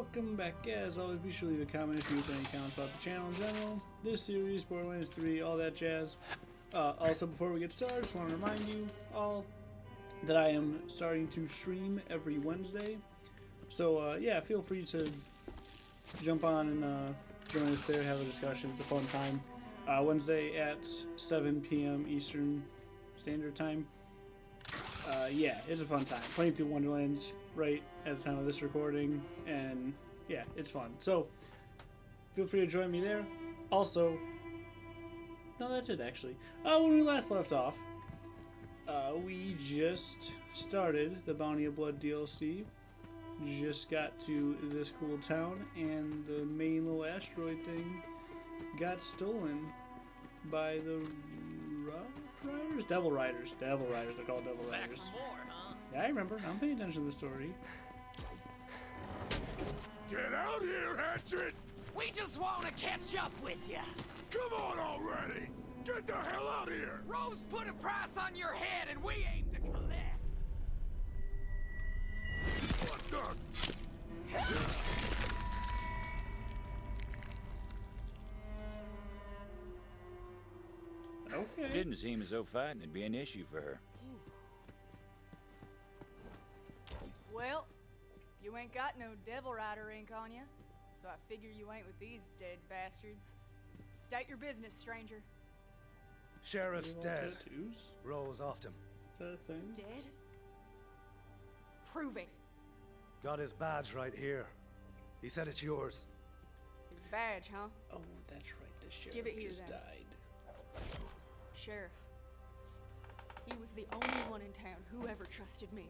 welcome back. As always, be sure to leave a comment if you have any comments about the channel in general, this series, Borderlands 3, all that jazz. Also, before we get started, I just want to remind you all that I am starting to stream every Wednesday. So, yeah, feel free to jump on and join us there, have a discussion. It's a fun time. Wednesday at 7 p.m. Eastern Standard Time. Yeah, it's a fun time. Playing through Wonderlands right at the time of this recording, and yeah, it's fun. So, feel free to join me there. Also, no, that's it actually. When we last left off, we just started the Bounty of Blood DLC. Just got to this cool town, and the main little asteroid thing got stolen by the Rough Riders? Devil Riders. Devil Riders. They're called Devil Riders. Back for more, huh? Yeah, I remember. I'm paying attention to the story. Get out here, Hatchet! We just want to catch up with you. Come on already! Get the hell out of here! Rose put a price on your head, and we aim to collect. What the? Okay. Didn't seem as though fighting would be an issue for her. Well, you ain't got no Devil Rider ink on you, so I figure you ain't with these dead bastards. State your business, stranger. Sheriff's dead. Tattoos? Rose offed him. Is that a thing? Dead? Prove it. Got his badge right here. He said it's yours. His badge, huh? Oh, that's right. The sheriff Give it here, just then. died. Sheriff. He was the only one in town who ever trusted me.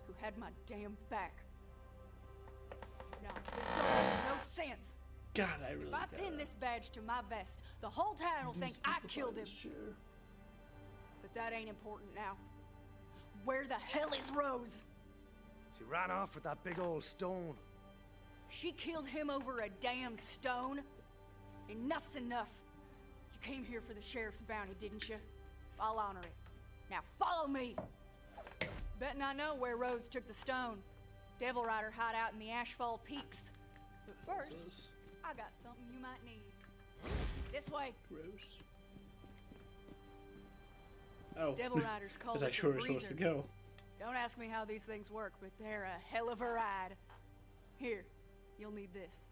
Who had my damn back. Now, this don't make no sense. God, I really If I pin this badge to my vest, the whole town will think I killed him. Chair. But that ain't important now. Where the hell is Rose? She ran off with that big old stone. She killed him over a damn stone? Enough's enough. You came here for the sheriff's bounty, didn't you? I'll honor it. Now follow me! Betting I know where Rose took the stone. Devil Rider hideout in the Ashfall Peaks. But first, I got something you might need. This way. Gross. Oh. Devil Riders call That's this actually a where we're supposed to breezer. go. Don't ask me how these things work, but they're a hell of a ride. Here, you'll need this.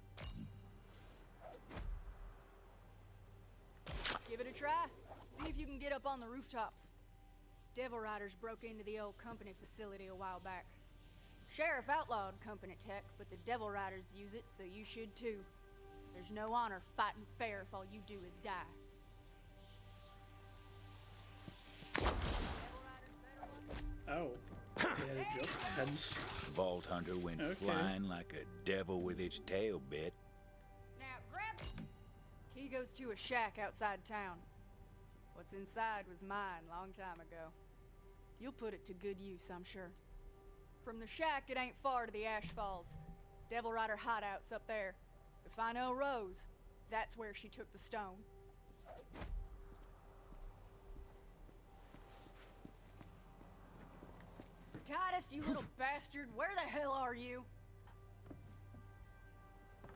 Give it a try. See if you can get up on the rooftops. Devil Riders broke into the old company facility a while back. Sheriff outlawed company tech, but the Devil Riders use it, so you should too. There's no honor fighting fair if all you do is die. Oh. Yeah, jump heads. The Vault Hunter went Okay. flying like a devil with its tail bit. Now grab it. Key goes to a shack outside town. What's inside was mine long time ago. You'll put it to good use, I'm sure. From the shack, it ain't far to the Ash Falls. Devil Rider hideout's up there. If I know Rose, that's where she took the stone. Titus, you little bastard, where the hell are you?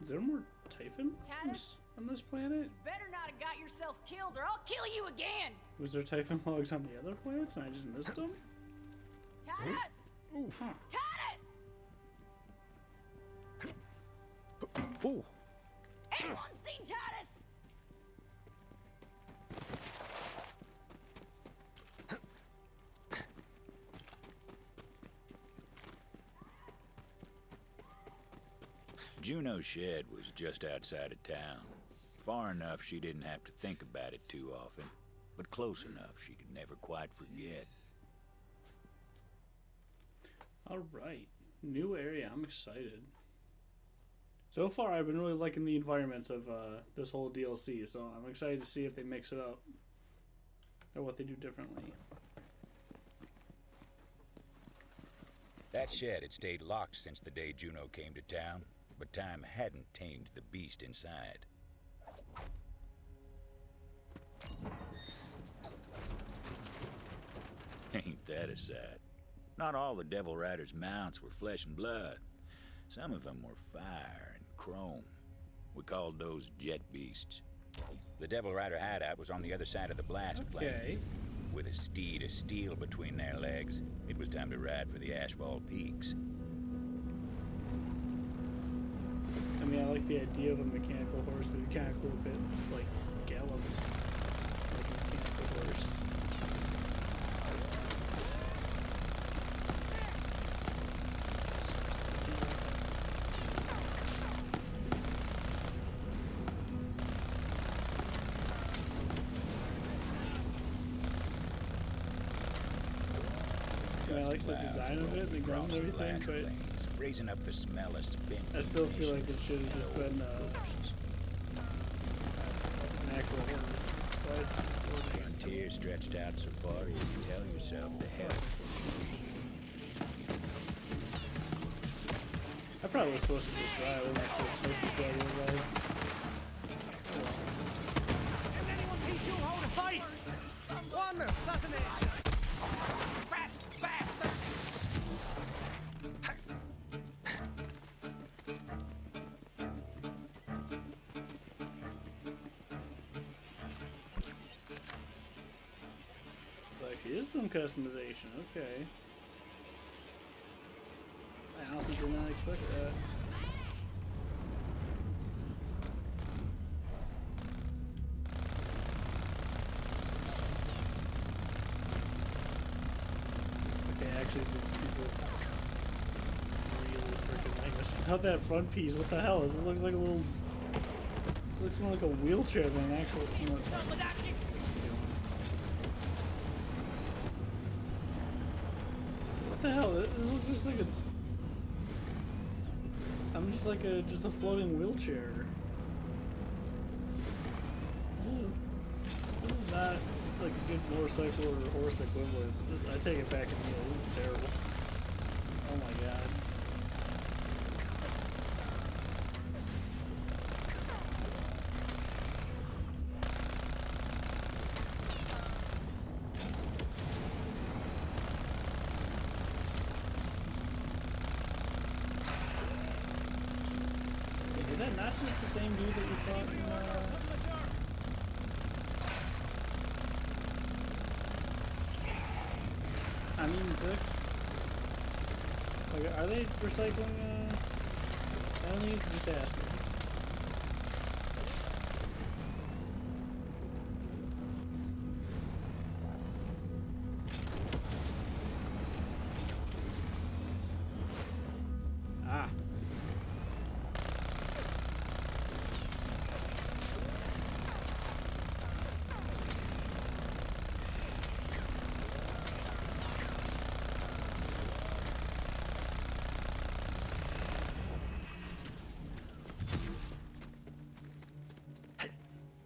Is there more Typhon Titus? on this planet? Better not have got yourself killed or I'll kill you again! Was there Typhon logs on the other planets and I just missed them? Titus! Ooh, huh. Titus! Ooh, Anyone seen Titus? Juno's shed was just outside of town. Far enough she didn't have to think about it too often, but close enough she could never quite forget. Alright. New area. I'm excited. So far, I've been really liking the environments of this whole DLC, so I'm excited to see if they mix it up. Or what they do differently. That shed had stayed locked since the day Juno came to town, but time hadn't tamed the beast inside. Ain't that a sight? Not all the Devil Rider's mounts were flesh and blood. Some of them were fire and chrome. We called those jet beasts. The Devil Rider hideout was on the other side of the blast plains. With a steed of steel between their legs, it was time to ride for the Asphalt Peaks. I mean, I like the idea of a mechanical horse, but it'd be kind of cool if it, like, galloped like a mechanical horse. I like the design of it, the guns and everything, but raising up the smell of spin. I still feel like it should have just been an actual horse. Why is it just Frontier stretched out so far you can tell yourself the hell. I probably was supposed to just ride. I wasn't actually supposed to ride. Can anyone teach you how to fight? One assassination! Rat bastard! Actually, is some customization. Okay. I honestly did not expect that. Okay, actually, these look really freaking like this. Without that front piece, what the hell? This looks like a little. Looks more like a wheelchair than an actual. What the hell? This looks just like a. I'm just like just a floating wheelchair. This is not like a good motorcycle or horse equivalent. I take it back and this is terrible. Oh my god. Is that not just the same dude that we fought in, I mean 6? Like, are they recycling, enemies? Just asking. Ah.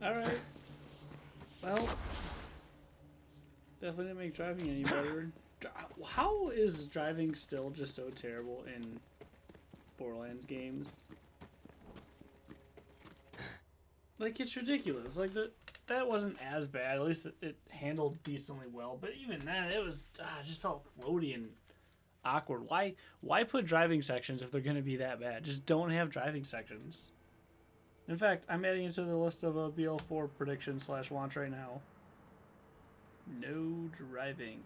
Alright. Well, definitely didn't make driving any better. How is driving still just so terrible in Borderlands games? Like, it's ridiculous. Like, that wasn't as bad. At least it handled decently well. But even then, it was it just felt floaty and awkward. Why put driving sections if they're going to be that bad? Just don't have driving sections. In fact, I'm adding it to the list of BL4 predictions / wants right now. No driving.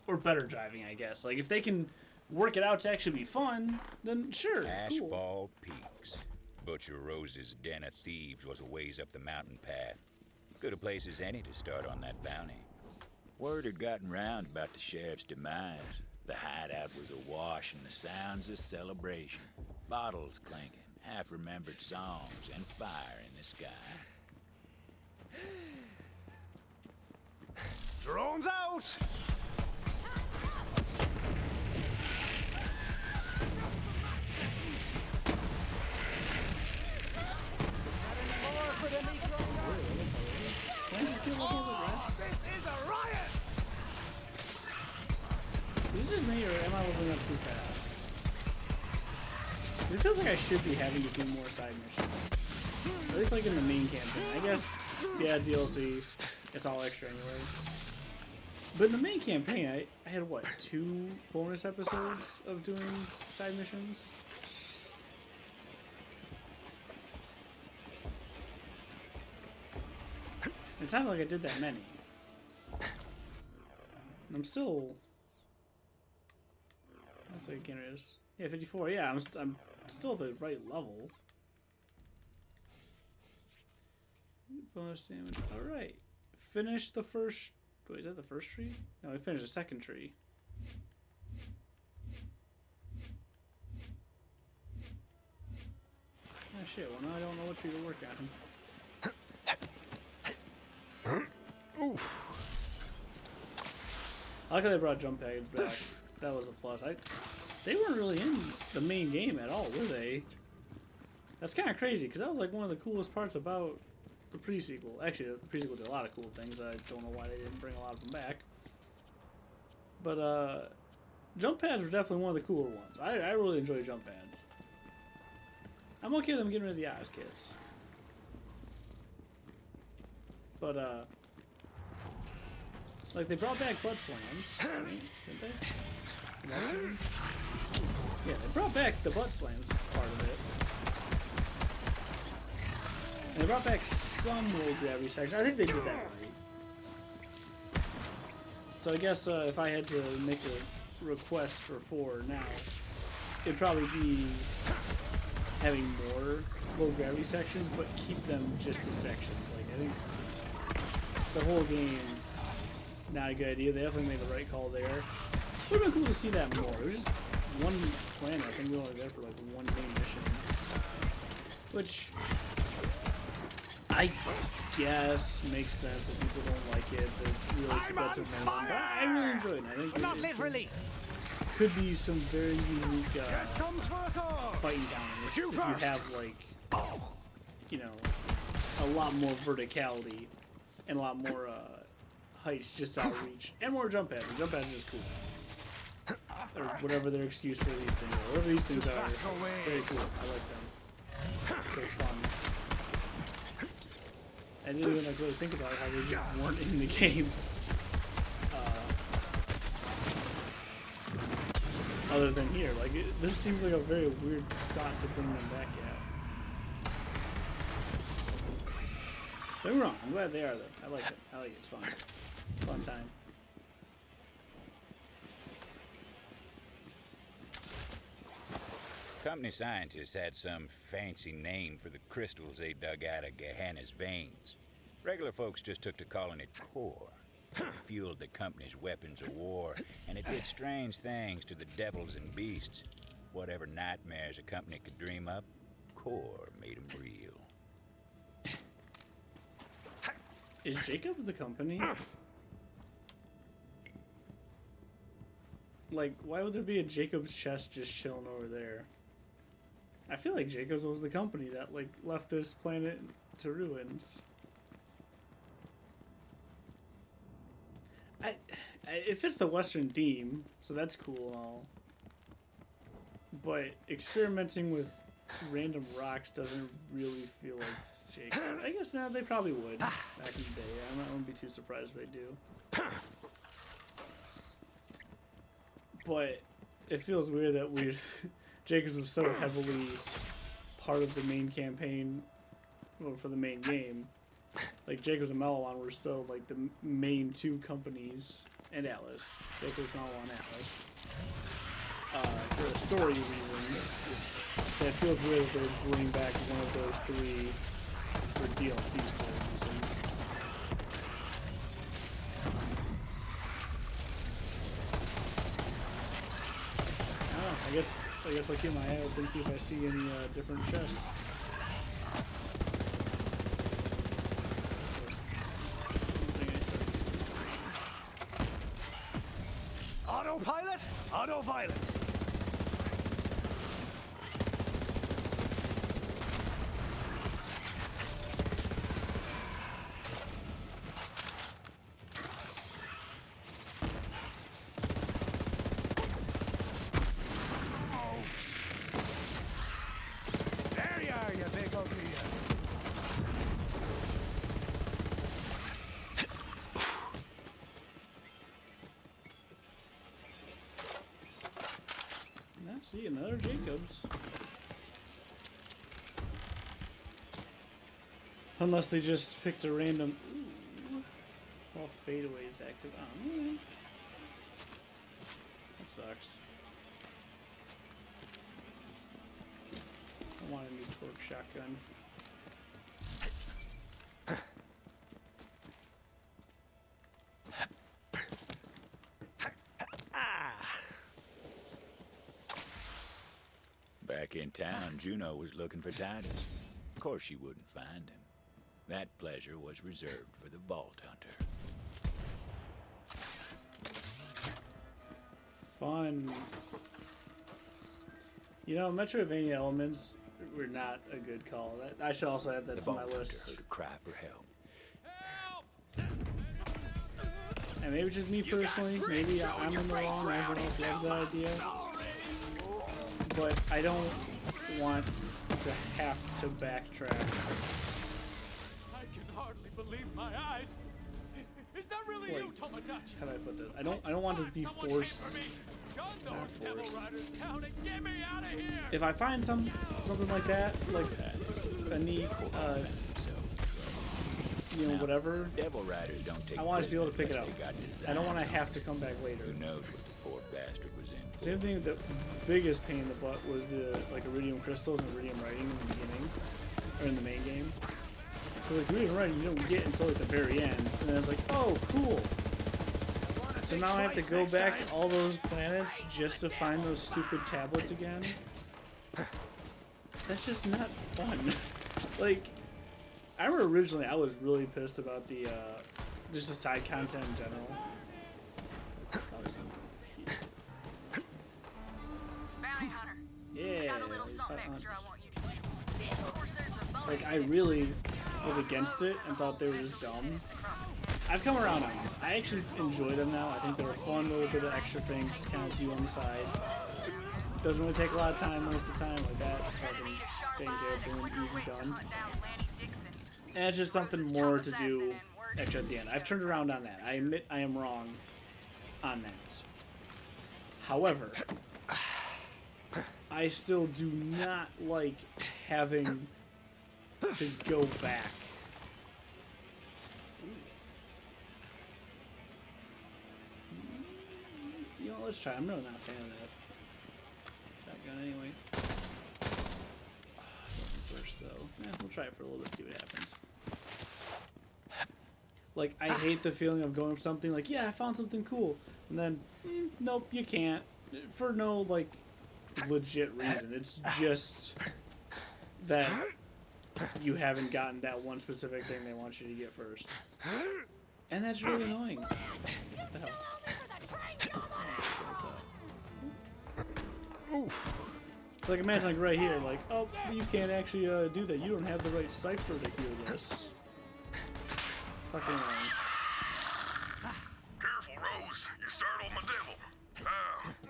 Or better driving, I guess. Like, if they can work it out to actually be fun, then sure, cool. Asphalt Peaks. Butcher Rose's den of thieves was a ways up the mountain path. Good a place as any to start on that bounty. Word had gotten round about the sheriff's demise. The hideout was awash in the sounds of celebration. Bottles clinking, half-remembered songs, and fire in the sky. Drones out! Can I just get looking at the rest? This is a riot! Is this just me, or am I leveling up too fast? It feels like I should be having to do more side missions. At least like in the main campaign. I guess, yeah, DLC, it's all extra anyway. But in the main campaign, I had what, 2 bonus episodes of doing side missions? It sounded like I did that many. And I'm still. That's like it is. Yeah, 54. Yeah, I'm still at the right level. Bonus damage. All right. Finish the first. Wait, is that the first tree? No, we finished the second tree. Oh shit. Well, now I don't know what tree to work on. Oof. I like how they brought jump pads back. That was a plus. They weren't really in the main game at all, were they? That's kind of crazy, because that was like one of the coolest parts about the pre-sequel. Actually, the pre-sequel did a lot of cool things. I don't know why they didn't bring a lot of them back. But jump pads were definitely one of the cooler ones. I really enjoy jump pads. I'm okay with them getting rid of the Oz kits. But like they brought back butt slams, right? Didn't they? Yeah, they brought back the butt slams part of it. And they brought back some low gravity sections. I think they did that right. So I guess if I had to make a request for 4 now, it'd probably be having more low gravity sections, but keep them just as sections. Like I think the whole game, not a good idea. They definitely made the right call there. It would have been cool to see that more. It was just one planet. I think we were only there for like one main mission, which I guess makes sense if people don't like it. It's a really competitive game. But I really enjoyed it. I think But not literally. Could be some very unique fighting down if you have like you know a lot more verticality and a lot more heights just out of reach and more jump pads. The jump pads are just cool. Or whatever their excuse for these things are. Whatever these things are, very cool. I like them. They're fun. I didn't even like really think about how they just weren't in the game. Other than here, like this seems like a very weird spot to bring them back at. Don't get me wrong, I'm glad they are though. I like it. I like it. It's fun. Fun time. Company scientists had some fancy name for the crystals they dug out of Gehenna's veins. Regular folks just took to calling it core. It fueled the company's weapons of war, and it did strange things to the devils and beasts. Whatever nightmares a company could dream up, core made them real. Is Jacobs the company? Like, why would there be a Jacobs chest just chilling over there? I feel like Jacobs was the company that, like, left this planet to ruins. It fits the Western theme, so that's cool and all. But experimenting with random rocks doesn't really feel like Jacobs. I guess now they probably would back in the day. I wouldn't be too surprised if they do. But it feels weird that Jacobs was so heavily part of the main campaign, well, for the main game. Like Jacobs and Melon were so like the main 2 companies, and Atlas. Jacobs, Melon, and Atlas. For story reasons, it feels weird that they bring back one of those 3 for DLC story reasons. I guess I'll keep my eye open, see if I see any different chests. Autopilot? Auto-violet. There you are, you big ugly. another Jacobs. Unless they just picked a random. Ooh. Well, fadeaway is active. Oh man. That sucks. I want a new torque shotgun. Back in town, Juno was looking for Titus. Of course she wouldn't find him. That pleasure was reserved for the Vault Hunter. Fun. You know, Metroidvania elements were not a good call. I should also add that The to my Vault Hunter list. heard a cry for help. And maybe just me personally. Maybe I'm in the wrong. Everyone else loves that idea. But I don't want to have to backtrack. I can hardly believe my eyes. Is that really you, Tomodachi? How do I put this? I don't want to be Someone forced. came for me. Gun those Not devil forced. riders down and get me out of here. If I find something like that, like a neat, you know, whatever, Devil Riders don't take I want to be able to pick it prisoners up. unless they got I don't want to designs have to come back later. on. Who knows what the poor bastard was in for. Same thing. The biggest pain in the butt was the like iridium crystals and iridium writing in the beginning, or in the main game. So like iridium writing you don't get until like the very end, and then it's like, oh, cool. So now I have to go back to all those planets just to find those stupid tablets again. That's just not fun. Like, I remember originally I was really pissed about the just the side content in general. Probably something here. Bounty hunter. Yeah. Got a little these something hot extra I hunts. want you to do. Of course, there's a bonus. Like, I really was against it and thought they were just dumb. I've come around on them. I actually enjoy them now. I think they're a fun little bit of extra things to kind of do on the side. Doesn't really take a lot of time most of the time, like that. Fucking taking care of boom, easy done. And it's just something more to do extra at the end. I've turned around on that. I admit I am wrong on that. However, I still do not like having to go back. You know, let's try. I'm really not a fan of that gun anyway. Something first though. Yeah, we'll try it for a little bit, see what happens. Like, I hate the feeling of going for something like, yeah, I found something cool, and then, nope, you can't, for no like legit reason. It's just that you haven't gotten that one specific thing they want you to get first, and that's really annoying. What the hell? Like, imagine like right here, like, oh, you can't actually do that. You don't have the right cipher to hear this. Fucking annoying. Careful, Rose. You startled my devil.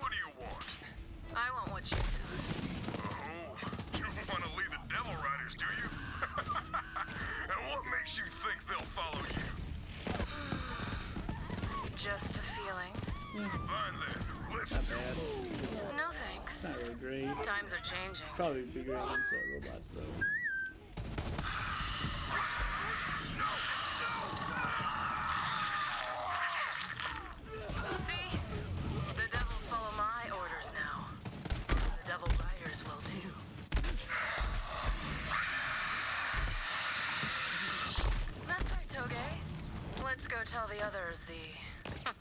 What do you want? I want what you do. Oh, you want to lead the Devil Riders, do you? And what makes you think they'll follow you? Just a feeling. Fine then. Let's Not do bad. No thanks. It's not really great. Times are changing. Probably be great against robots though. See? The devils follow my orders now. The devil riders will too. That's right, Toge. Let's go tell the others the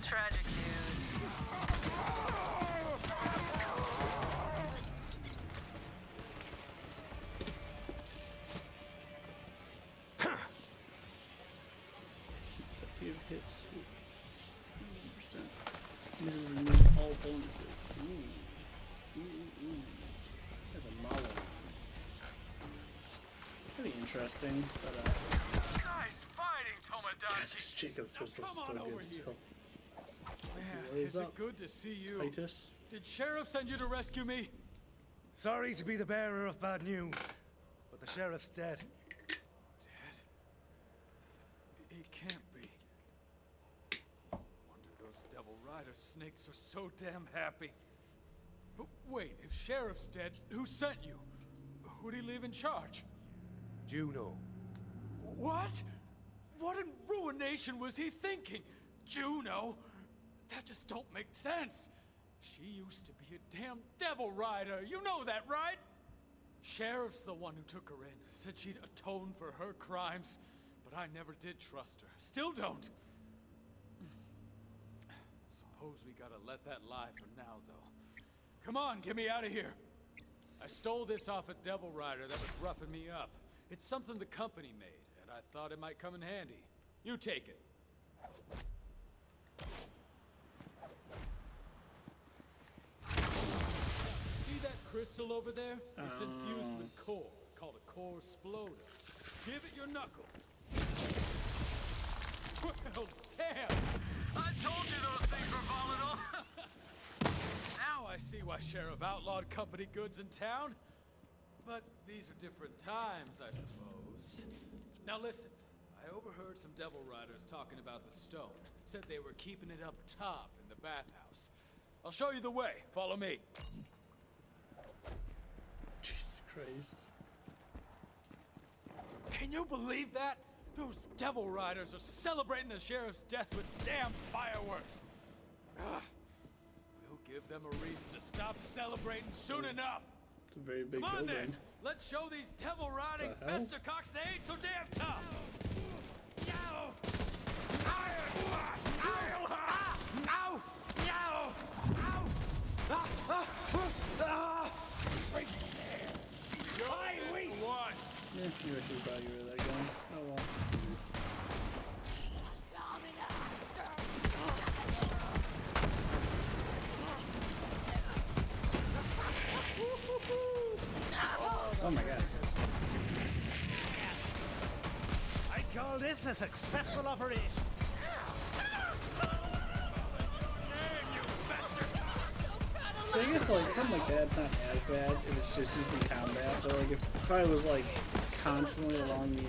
tragic news. Consecutive hits. 100%. This is remove all bonuses. Ooh. That's a Malo. Pretty interesting, but Guys fighting, Tomodachi. this Jacob's pistol is Come so on over good here. still. Man, What is is it up? good to see you? Titus? Did Sheriff send you to rescue me? Sorry to be the bearer of bad news, but the sheriff's dead. Dead? It can't be. Wonder those Devil Rider snakes are so damn happy. But wait, if Sheriff's dead, who sent you? Who'd he leave in charge? Juno. What? What in ruination was he thinking? Juno? That just don't make sense. She used to be a damn devil rider. You know that, right? Sheriff's the one who took her in. Said she'd atone for her crimes. But I never did trust her. Still don't. Suppose we gotta let that lie for now, though. Come on, get me out of here. I stole this off a devil rider that was roughing me up. It's something the company made, and I thought it might come in handy. You take it. See that crystal over there? It's infused with core, called a core exploder. Give it your knuckles. Well, damn! I told you those things were volatile! Now I see why Sheriff outlawed company goods in town. But these are different times, I suppose. Now listen, I overheard some devil riders talking about the stone. Said they were keeping it up top in the bathhouse. I'll show you the way. Follow me. Jesus Christ. Can you believe that? Those devil riders are celebrating the sheriff's death with damn fireworks. Ugh. We'll give them a reason to stop celebrating soon enough. It's a very big Come on building. then. Let's show these devil riding The hell? festercocks they ain't so damn tough. Yeah, you actually thought you were that gun. Oh well. Oh my god. I call this a successful operation. So I guess like something like that's not as bad if it's just used in combat, but like if I was like constantly along the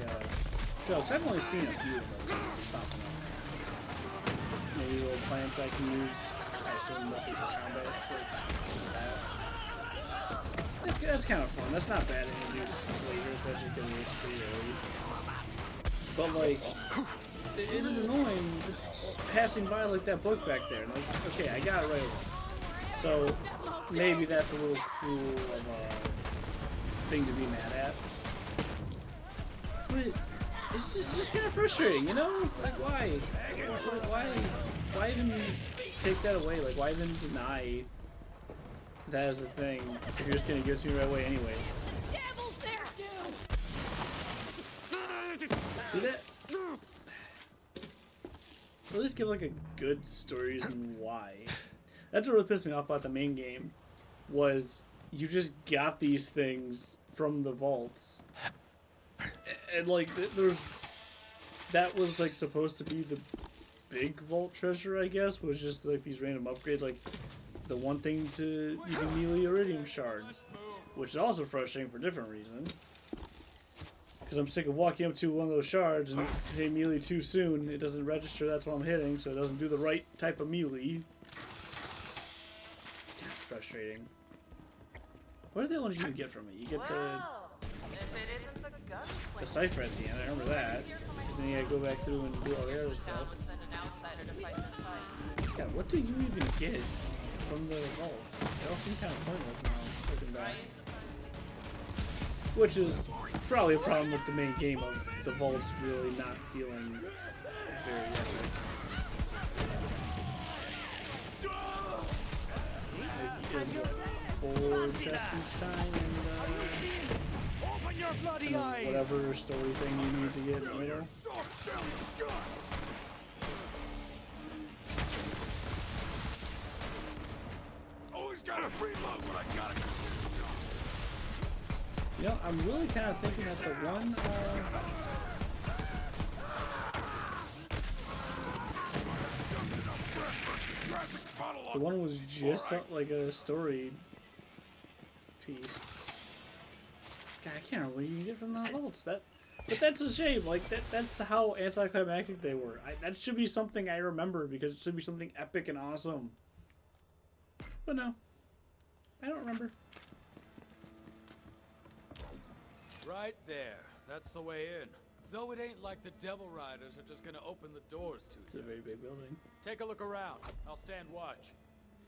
trail, 'cause I've only seen a few of those popping up. Maybe little plants I can use. I assume mostly for combat. Like that. That's kind of fun. That's not bad to introduce later, especially because it's pretty early. But like, it is annoying just passing by like that book back there. And like, okay, I got it right away. So maybe that's a little cruel of a thing to be mad at. But it's just kind of frustrating, you know? Like why? Why even take that away? Like why even deny that as a thing if you're just gonna give it to me right away anyway? Devil's there, dude! See that? At least give like a good story reason why. That's what really pissed me off about the main game, was you just got these things from the vaults, and like that was like supposed to be the big vault treasure, I guess, was just like these random upgrades, like the one thing to even melee iridium shards, which is also frustrating for a different reason. Because I'm sick of walking up to one of those shards and hitting melee too soon. It doesn't register that's what I'm hitting, so it doesn't do the right type of melee. Frustrating. What are the ones you can get from it? You get the cipher at the end, I remember that. And then you gotta go back through and do all the other stuff. God, what do you even get from the vaults? They all seem kind of pointless now, looking back. Which is probably a problem with the main game of the vaults really not feeling very epic. Like, 4 chests each time and whatever story thing you need to get in the middle. Always gotta reload when I got it. You know, I'm really kind of thinking that the one, was just like a story piece. God, I can't remember what you can get from the vaults. But that's a shame. Like that's how anticlimactic they were. That should be something I remember because it should be something epic and awesome. But no. I don't remember. Right there. That's the way in. Though it ain't like the Devil Riders are just gonna open the doors to It's a you. very big building. Take a look around. I'll stand watch.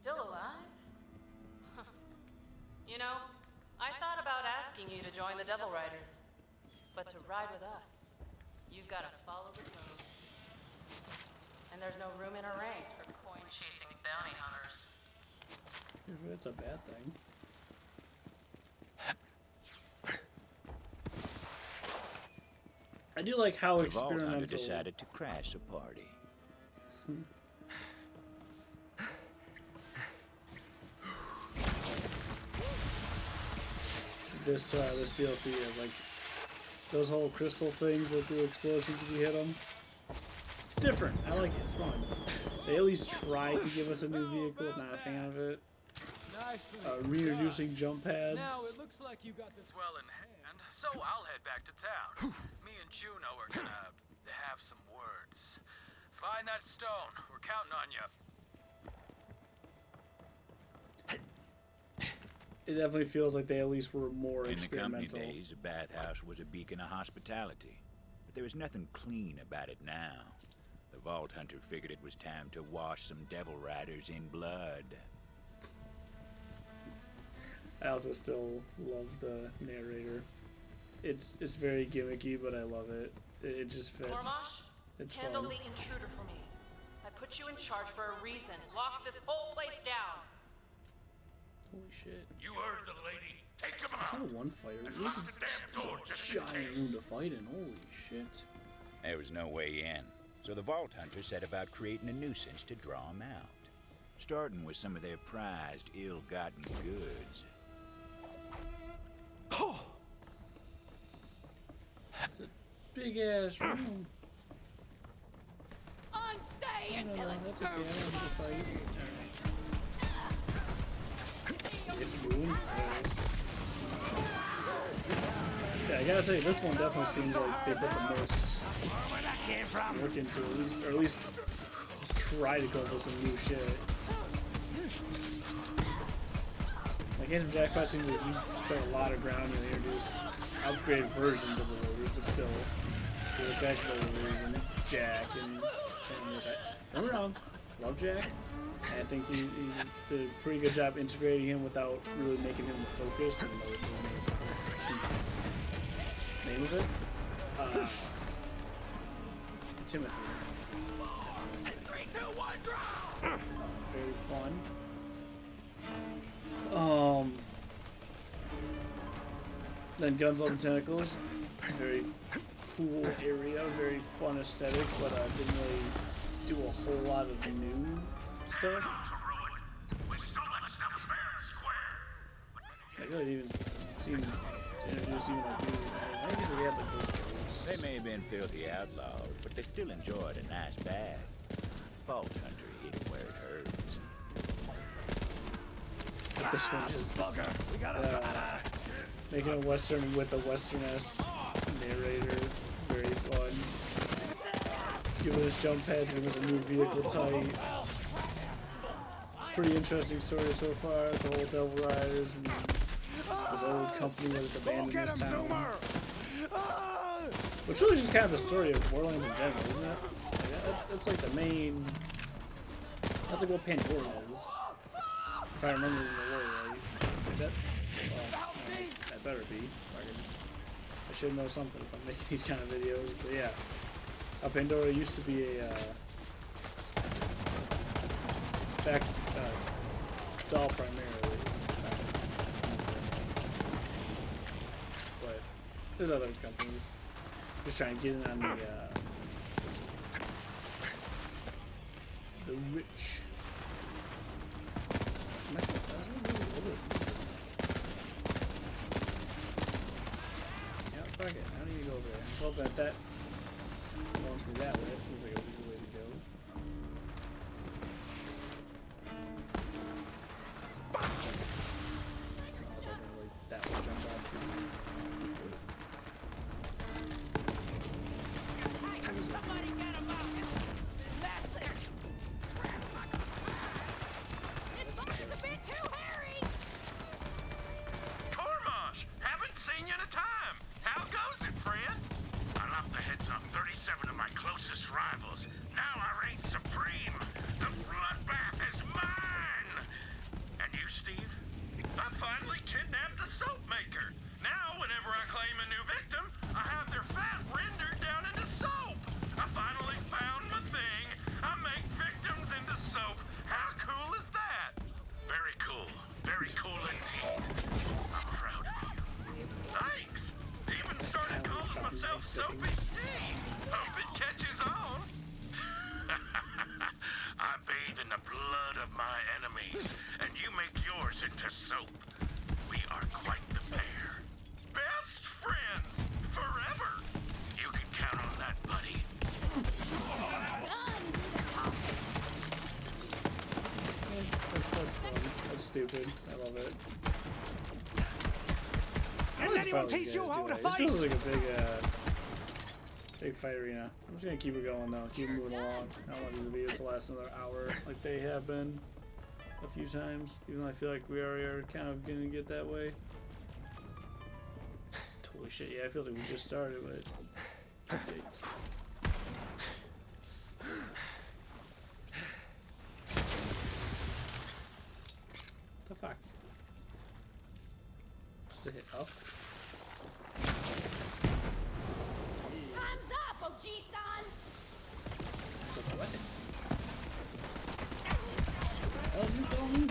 Still alive? You know, I thought about asking you to join the Devil Riders. But to ride with us, you've got to follow the code. And there's no room in our ranks for coin-chasing bounty hunters. That's a bad thing. I do like how The Vault Hunter experimental. decided to crash a party. This DLC is like those whole crystal things that do explosions if you hit them. It's different. I like it. It's fun. They at least try to give us a new vehicle. Not a fan of it. Nicely Reintroducing done. jump pads. Now it looks like you got this well in hand, so I'll head back to town. Me and Juno are gonna have some words. Find that stone. We're counting on you. It definitely feels like they at least were more In the company experimental. days, the bathhouse was a beacon of hospitality. But there was nothing clean about it now. The Vault Hunter figured it was time to wash some Devil Riders in blood. I also still love the narrator. It's very gimmicky, but I love it. It just fits. Gormash, It's handle fun. the intruder for me. I put you in charge for a reason. Lock this whole place down. Holy shit. You heard the lady. Take him It's out. not one fighter. And It's lock the damn door a just in giant case. room to fight in. Holy shit. There was no way in, so the Vault Hunter set about creating a nuisance to draw them out. Starting with some of their prized, ill-gotten goods. It's a big ass room. Unsay until That's it's okay. I served. want to fight. It ruins those. Yeah, I gotta say, this one definitely seems like they put the most Where that came from? work into it, or at least try to go for some new shit. Like in Jackpot seems like you took a lot of ground and introduced upgraded versions of the Raiders, but still, it was back to the Raiders and Jack and don't get me wrong, love Jack. And I think he did a pretty good job integrating him without really making him the focus. And the name of it, Timothy. 3, 2, 1, draw! Very fun. Then Guns Love and Tentacles, very cool area, very fun aesthetic, but didn't really do a whole lot of new stuff. We still let stuff fair and square. I really didn't even seem to introduce even like new. I guess we had like those. They may have been filthy outlaws, but they still enjoyed a nice bath. Vault Hunter hit it where it hurts. This one just We got making a western with a western-esque narrator, very fun. Giving us jump pads, giving us a new vehicle type. Pretty interesting story so far. The whole Devil Riders and this old company that was abandoned this town. Which really is just kind of the story of Borderlands in general, isn't it? Like, that's like the main. That's like what Pandora is. If I remember the lore right. Like that. Well, that better be. I should know something if I'm making these kind of videos. But yeah. Pandora used to be a doll primarily. But there's other companies just trying to get in on the rich. Yeah, fuck it. I don't need to go over there. I'm hoping that launch me that way. That seems like a good way to go. That would jump off pretty. Somebody get him out! That's it! This box is a bit too hairy! So sticking. be he. Hope it catches on. I bathe in the blood of my enemies, and you make yours into soap. We are quite the pair. Best friends forever. You can count on that, buddy. That's fun. That's stupid. I love it. Can anyone teach you how to This fight? feels like a big fight arena. I'm just gonna keep it going though. Keep moving along. I don't want these videos to last another hour like they have been a few times. Even though I feel like we already are kind of gonna get that way. Holy shit! Yeah, it feels like we just started, but. The fuck? Just a hit up. Time's up, OG-san! What? Hell, you going?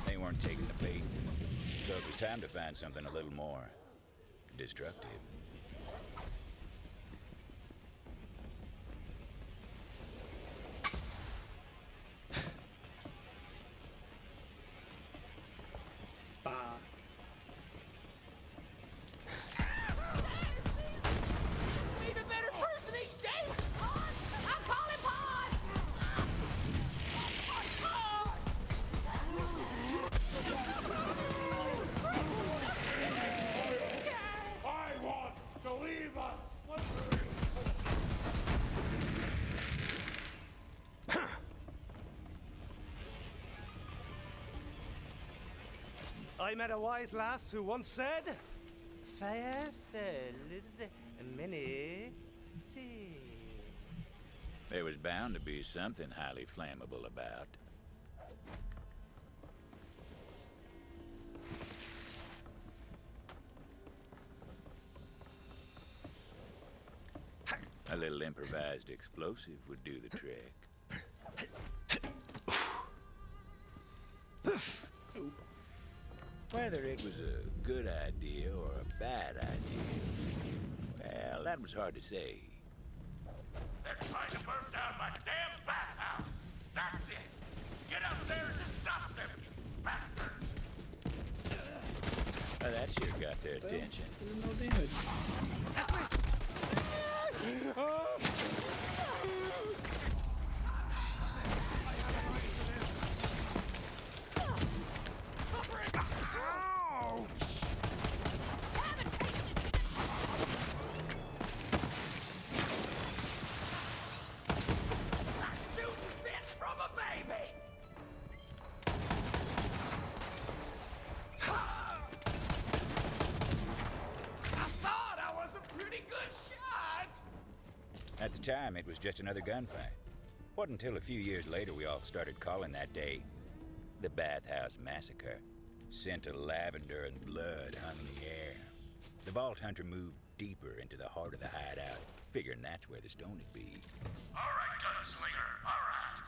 They weren't taking the bait, so it was time to find something a little more destructive. Spa. Be the better person each day! I'm calling Pod! I want to leave us. I met a wise lass who once said, "Fire serves many sins." There was bound to be something highly flammable about. A little improvised explosive would do the trick. Whether it was a good idea or a bad idea, well, that was hard to say. They're trying to burn down my damn bathhouse. That's it. Get up there and stop them, you bastards. Well, that sure got their attention. No damage. From a baby! I thought I was a pretty good shot! At the time, it was just another gunfight. Wasn't until a few years later we all started calling that day the Bathhouse Massacre. Scent of lavender and blood hung in the air. The Vault Hunter moved deeper into the heart of the hideout, figuring that's where the stone would be. All right, gunslinger, all right.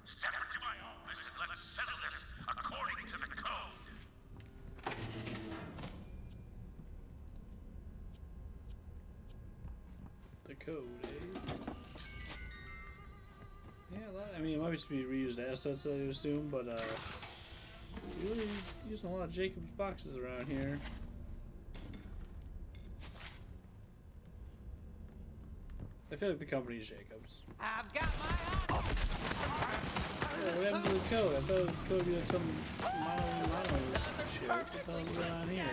Step into my office and let's settle this according to the code. The code, eh? Yeah, I mean, it might just be reused assets, I would assume, but, really using a lot of Jacob's boxes around here. I feel like the company's Jacobs. I've got my eye. Yeah, what happened to the code? I thought the code would be like some mono shit. What the hell's going on here?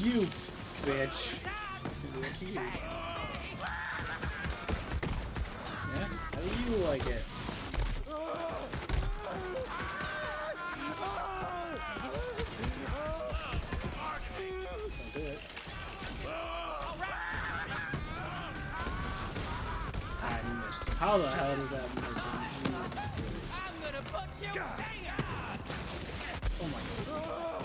You bitch. What do you? Yeah? How do you like it? Don't do it. I missed. How the hell did that miss him? I'm gonna put you down! Oh my god.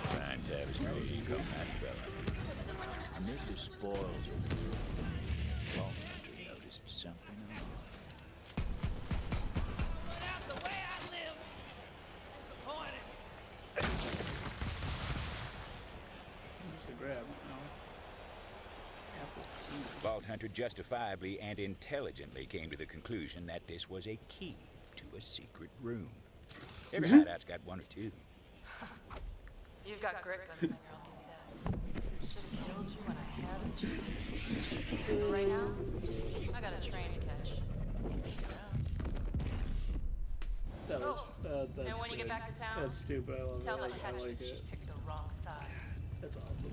Fine tapestry from that fella. Amid the spoils of the room, Walter noticed something odd. Get out the way I live! Disappointed! Just a grab. No. Apple. Vault Hunter justifiably and intelligently came to the conclusion that this was a key to a secret room. Every hideout's got one or two. You've got grit, gunslinger, I'll give you that. Should have killed you when I had a chance. But right now, I got a train to catch. That was, that's And when you get good. back to town, That's stupid. I love tell it. the I head like she it. picked the wrong side. That's awesome.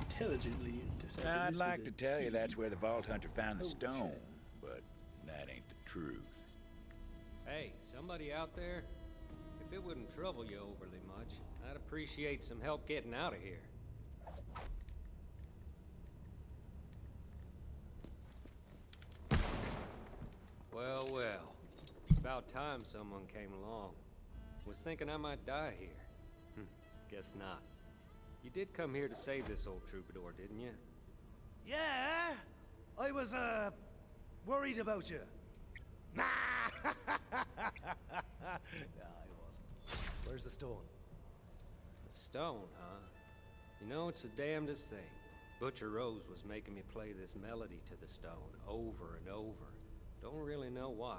Intelligently. I'd like to tell you that's where the Vault Hunter found the Oh, stone, shit. but that ain't the truth. Hey, somebody out there? If it wouldn't trouble you overly much, I'd appreciate some help getting out of here. Well, well. About time someone came along. Was thinking I might die here. Guess not. You did come here to save this old troubadour, didn't you? Yeah, I was, worried about you. Nah! Nah, I wasn't. Where's the stone? The stone, huh? You know, it's the damnedest thing. Butcher Rose was making me play this melody to the stone over and over. Don't really know why.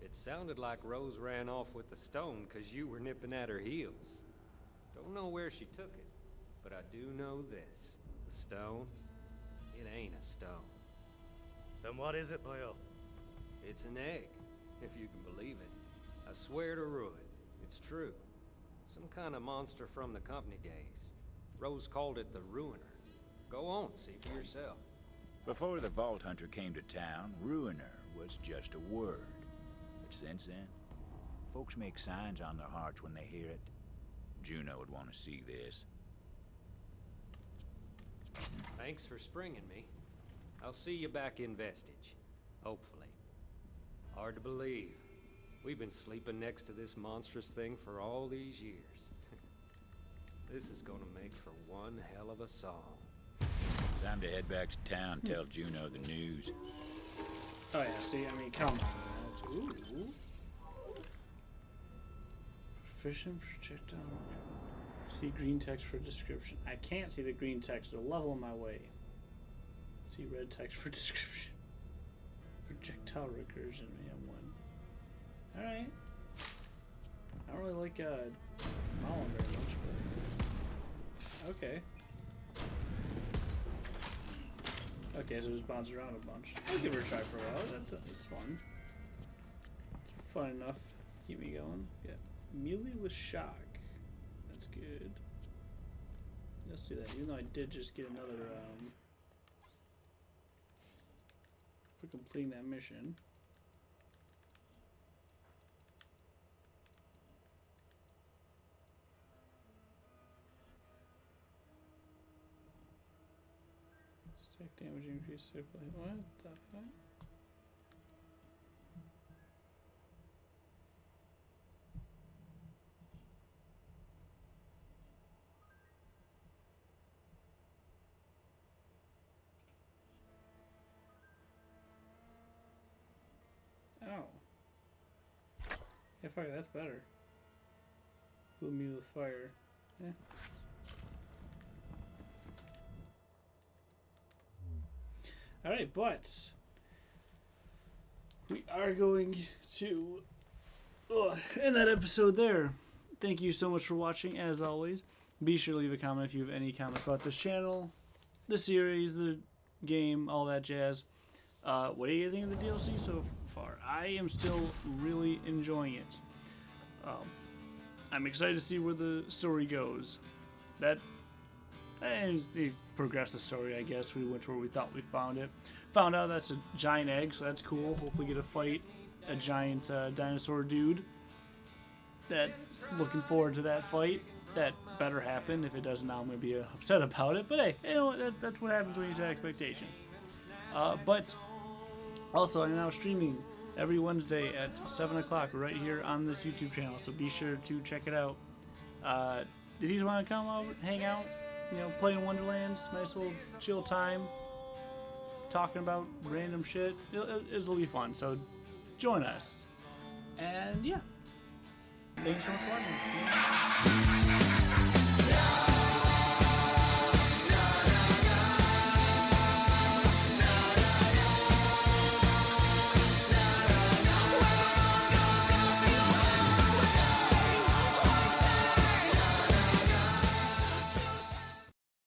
It sounded like Rose ran off with the stone because you were nipping at her heels. Don't know where she took it, but I do know this. The stone, it ain't a stone. Then what is it, Boyle? It's an egg, if you can believe it. I swear to ruin. It's true. Some kind of monster from the company days. Rose called it the Ruiner. Go on, see for yourself. Before the Vault Hunter came to town, Ruiner was just a word. But since then, folks make signs on their hearts when they hear it. Juno would want to see this. Thanks for springing me. I'll see you back in Vestige. Hopefully. Hard to believe. We've been sleeping next to this monstrous thing for all these years. This is gonna make for one hell of a song. Time to head back to town, tell Juno the news. Oh yeah, see, I mean, come on. Ooh. Proficient projectile. See green text for description. I can't see the green text. They're level in my way. See red text for description. Projectile recursion, AM1. Alright. I don't really like Malin very much, but okay. Okay, so it just bounces around a bunch. I'll give her a try for a while. That's fun. It's fun enough. Keep me going. Yeah. Melee with shock. That's good. Let's do that. Even though I did just get another for completing that mission. Stack damage increase safely. What the fuck? Oh. Yeah, fuck it, that's better. Boom me with fire. Yeah. Alright, but we are going to end that episode there. Thank you so much for watching, as always. Be sure to leave a comment if you have any comments about this channel, the series, the game, all that jazz. What do you think of the DLC so far? I am still really enjoying it. I'm excited to see where the story goes. And they progressed the story, I guess. We went to where we thought we found it. Found out that's a giant egg, so that's cool. Hopefully get to fight a giant dinosaur dude. Looking forward to that fight. That better happen. If it doesn't, now I'm going to be upset about it. But hey, you know, that's what happens when you set expectation. But also, I'm now streaming every Wednesday at 7 o'clock right here on this YouTube channel. So be sure to check it out. If you just want to come over, hang out, you know, play in Wonderlands, nice little chill time, talking about random shit, it'll be fun. So join us. And yeah, thank you so much for watching.